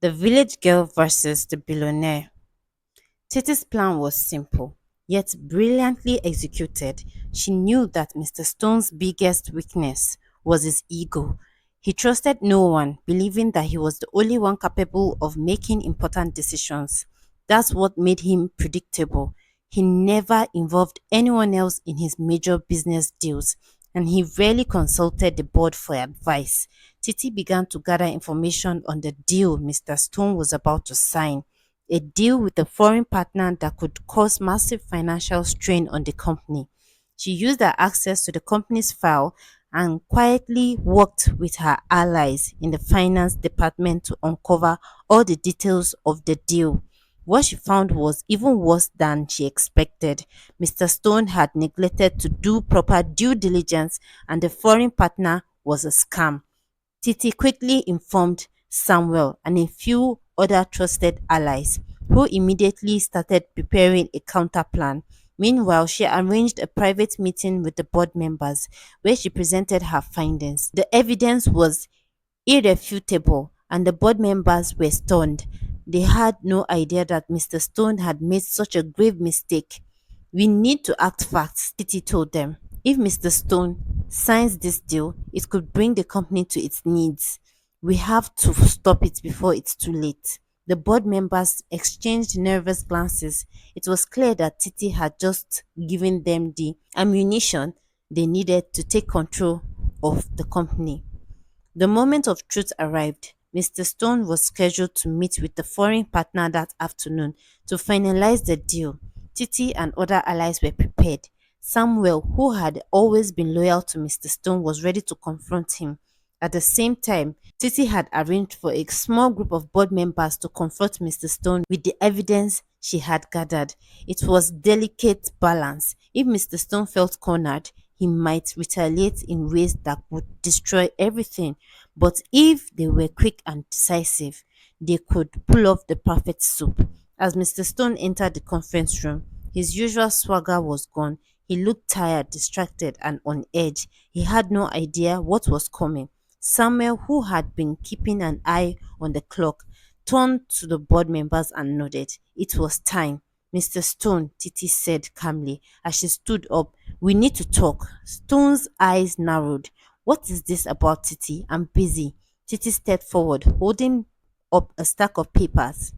The village girl versus the billionaire. Titi's plan was simple, yet brilliantly executed. She knew that Mr. Stone's biggest weakness was his ego. He trusted no one, believing that he was the only one capable of making important decisions. That's what made him predictable. He never involved anyone else in his major business deals, and he rarely consulted the board for advice. Titi began to gather information on the deal Mr. Stone was about to sign, a deal with a foreign partner that could cause massive financial strain on the company. She used her access to the company's file and quietly worked with her allies in the finance department to uncover all the details of the deal. What she found was even worse than she expected. Mr. Stone had neglected to do proper due diligence, and the foreign partner was a scam. Titi quickly informed Samuel and a few other trusted allies, who immediately started preparing a counter plan. Meanwhile, she arranged a private meeting with the board members where she presented her findings. The evidence was irrefutable, and the board members were stunned. They had no idea that Mr. Stone had made such a grave mistake. We need to act fast, Titi told them. If Mr. Stone signs this deal, it could bring the company to its knees. We have to stop it before it's too late. The board members exchanged nervous glances. It was clear that Titi had just given them the ammunition they needed to take control of the company. The moment of truth arrived. Mr. Stone was scheduled to meet with the foreign partner that afternoon to finalize the deal. Titi and other allies were prepared. Samuel, who had always been loyal to Mr. Stone, was ready to confront him. At the same time, Titi had arranged for a small group of board members to confront Mr. Stone with the evidence she had gathered. It was delicate balance. If Mr. Stone felt cornered, he might retaliate in ways that would destroy everything. But if they were quick and decisive, they could pull off the perfect soup. As Mr. Stone entered the conference room, his usual swagger was gone. He looked tired, distracted, and on edge. He had no idea what was coming. Samuel, who had been keeping an eye on the clock, turned to the board members and nodded. It was time. Mr. Stone, Titi said calmly as she stood up. We need to talk. Stone's eyes narrowed. What is this about, Titi? I'm busy. Titi stepped forward, holding up a stack of papers.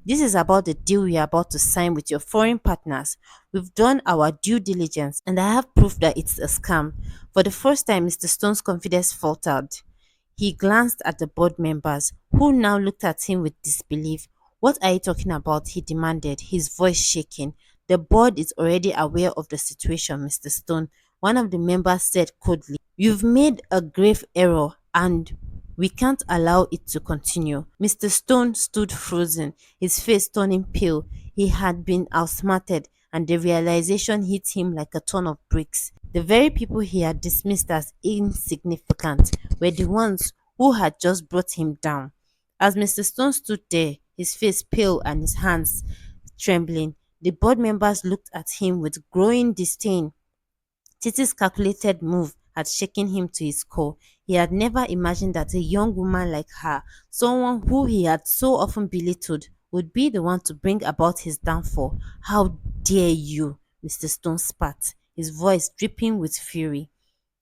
This is about the deal we are about to sign with your foreign partners. We've done our due diligence, and I have proof that it's a scam. For the first time, Mr. Stone's confidence faltered. He glanced at the board members, who now looked at him with disbelief. What are you talking about? He demanded, his voice shaking. The board is already aware of the situation, Mr. Stone. One of the members said coldly, you've made a grave error and we can't allow it to continue. Mr. Stone stood frozen, his face turning pale. He had been outsmarted, and the realization hit him like a ton of bricks. The very people he had dismissed as insignificant were the ones who had just brought him down. As Mr. Stone stood there, his face pale and his hands trembling, the board members looked at him with growing disdain. Titi's calculated move had shaken him to his core. He had never imagined that a young woman like her, someone who he had so often belittled, would be the one to bring about his downfall. How dare you? Mr. Stone spat, his voice dripping with fury.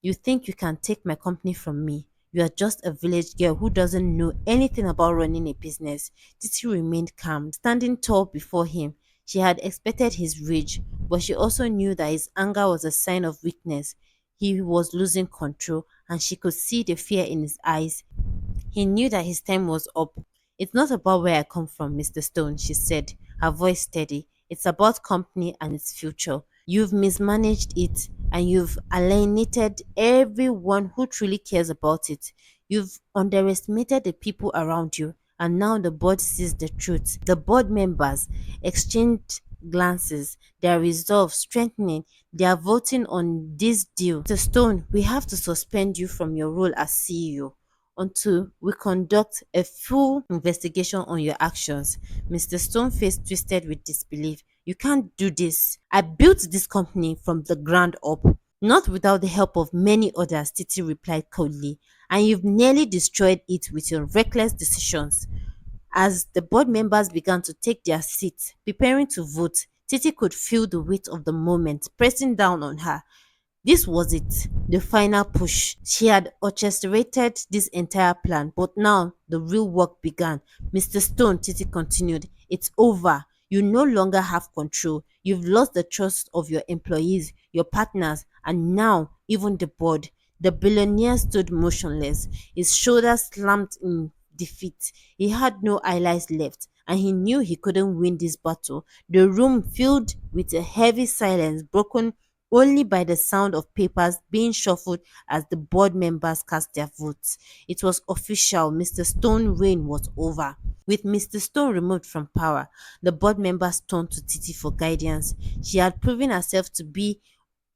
You think you can take my company from me? You are just a village girl who doesn't know anything about running a business. Titi remained calm, standing tall before him. She had expected his rage, but she also knew that his anger was a sign of weakness. He was losing control, and she could see the fear in his eyes. He knew that his time was up. It's not about where I come from, Mr. Stone, she said, her voice steady. It's about company and its future. You've mismanaged it, and you've alienated everyone who truly cares about it. You've underestimated the people around you, and now the board sees the truth. The board members exchanged glances, their resolve strengthening. They are voting on this deal. Mr. Stone, we have to suspend you from your role as CEO until we conduct a full investigation on your actions. Mr. Stone's face twisted with disbelief. You can't do this. I built this company from the ground up, not without the help of many others, Titi replied coldly, and you've nearly destroyed it with your reckless decisions. As the board members began to take their seats, preparing to vote, Titi could feel the weight of the moment pressing down on her. This was it, the final push. She had orchestrated this entire plan, but now the real work began. Mr. Stone, Titi continued, it's over. You no longer have control. You've lost the trust of your employees, your partners, and now even the board. The billionaire stood motionless, his shoulders slammed in defeat. He had no allies left, and he knew he couldn't win this battle. The room filled with a heavy silence broken only by the sound of papers being shuffled as the board members cast their votes. It was official. Mr. Stone's reign was over. With Mr. Stone removed from power, the board members turned to Titi for guidance. She had proven herself to be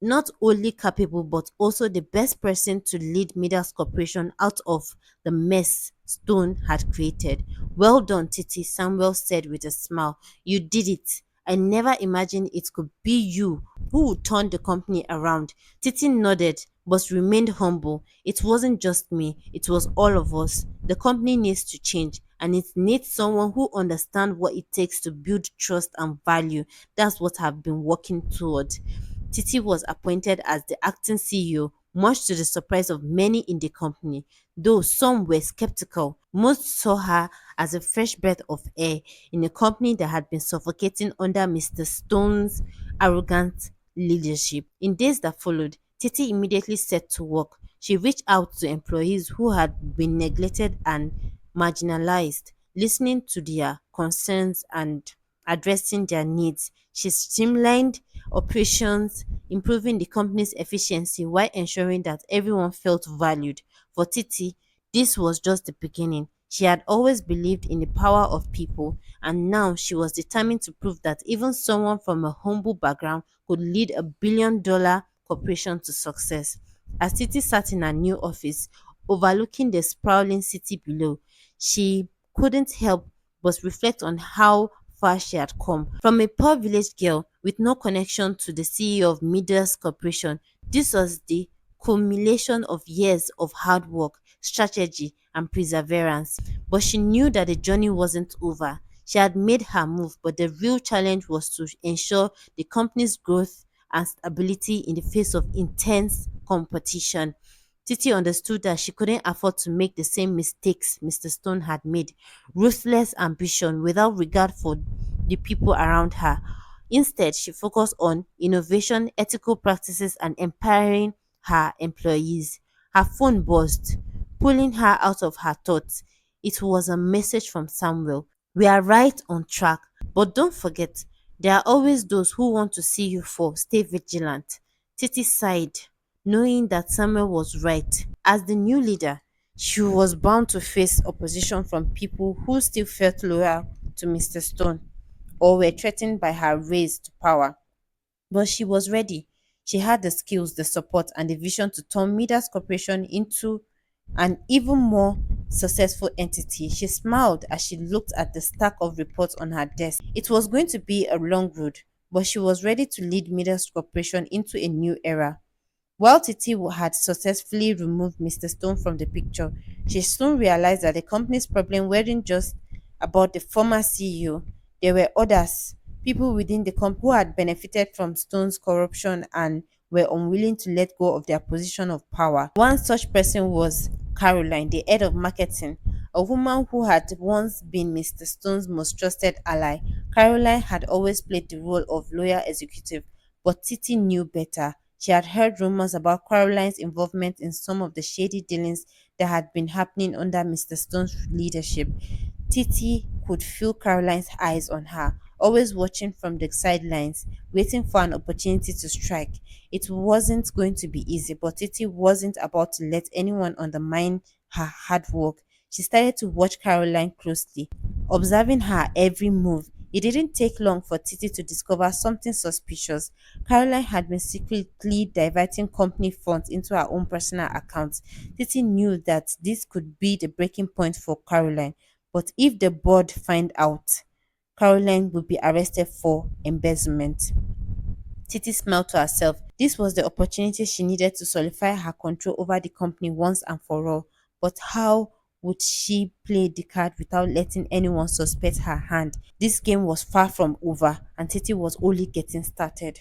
not only capable but also the best person to lead Midas Corporation out of the mess Stone had created. Well done, Titi, Samuel said with a smile. You did it. I never imagined it could be you who would turn the company around. Titi nodded but remained humble. It wasn't just me, it was all of us. The company needs to change and it needs someone who understands what it takes to build trust and value. That's what I've been working toward. Titi was appointed as the acting CEO, much to the surprise of many in the company. Though some were skeptical, most saw her as a fresh breath of air in a company that had been suffocating under Mr. Stone's arrogant leadership. In days that followed, Titi immediately set to work. She reached out to employees who had been neglected and marginalized, listening to their concerns and addressing their needs. She streamlined operations, improving the company's efficiency while ensuring that everyone felt valued. For Titi, this was just the beginning. She had always believed in the power of people, and now she was determined to prove that even someone from a humble background could lead a $1 billion corporation to success. As Titi sat in her new office, overlooking the sprawling city below, she couldn't help but reflect on how far she had come. From a poor village girl with no connection to the CEO of Midas Corporation, this was the culmination of years of hard work, strategy, and perseverance. But she knew that the journey wasn't over. She had made her move, but the real challenge was to ensure the company's growth and stability in the face of intense competition. Titi understood that she couldn't afford to make the same mistakes Mr. Stone had made. Ruthless ambition without regard for the people around her. Instead, she focused on innovation, ethical practices, and empowering her employees. Her phone buzzed, pulling her out of her thoughts. It was a message from Samuel. We are right on track, but don't forget, there are always those who want to see you fall. Stay vigilant. Titi sighed, knowing that Samuel was right. As the new leader, she was bound to face opposition from people who still felt loyal to Mr. Stone or were threatened by her raise to power. But she was ready. She had the skills, the support, and the vision to turn Midas Corporation into an even more successful entity. She smiled as she looked at the stack of reports on her desk. It was going to be a long road, but she was ready to lead Midas Corporation into a new era. While Titi had successfully removed Mr. Stone from the picture, she soon realized that the company's problem weren't just about the former CEO. There were others, people within the company who had benefited from Stone's corruption and were unwilling to let go of their position of power. One such person was Caroline, the head of marketing, a woman who had once been Mr. Stone's most trusted ally. Caroline had always played the role of loyal executive, but Titi knew better. She had heard rumors about Caroline's involvement in some of the shady dealings that had been happening under Mr. Stone's leadership. Titi could feel Caroline's eyes on her, always watching from the sidelines, waiting for an opportunity to strike. It wasn't going to be easy, but Titi wasn't about to let anyone undermine her hard work. She started to watch Caroline closely, observing her every move. It didn't take long for Titi to discover something suspicious. Caroline had been secretly diverting company funds into her own personal accounts. Titi knew that this could be the breaking point for Caroline, but if the board find out, Caroline would be arrested for embezzlement. Titi smiled to herself. This was the opportunity she needed to solidify her control over the company once and for all. But how would she play the card without letting anyone suspect her hand? This game was far from over, and Titi was only getting started.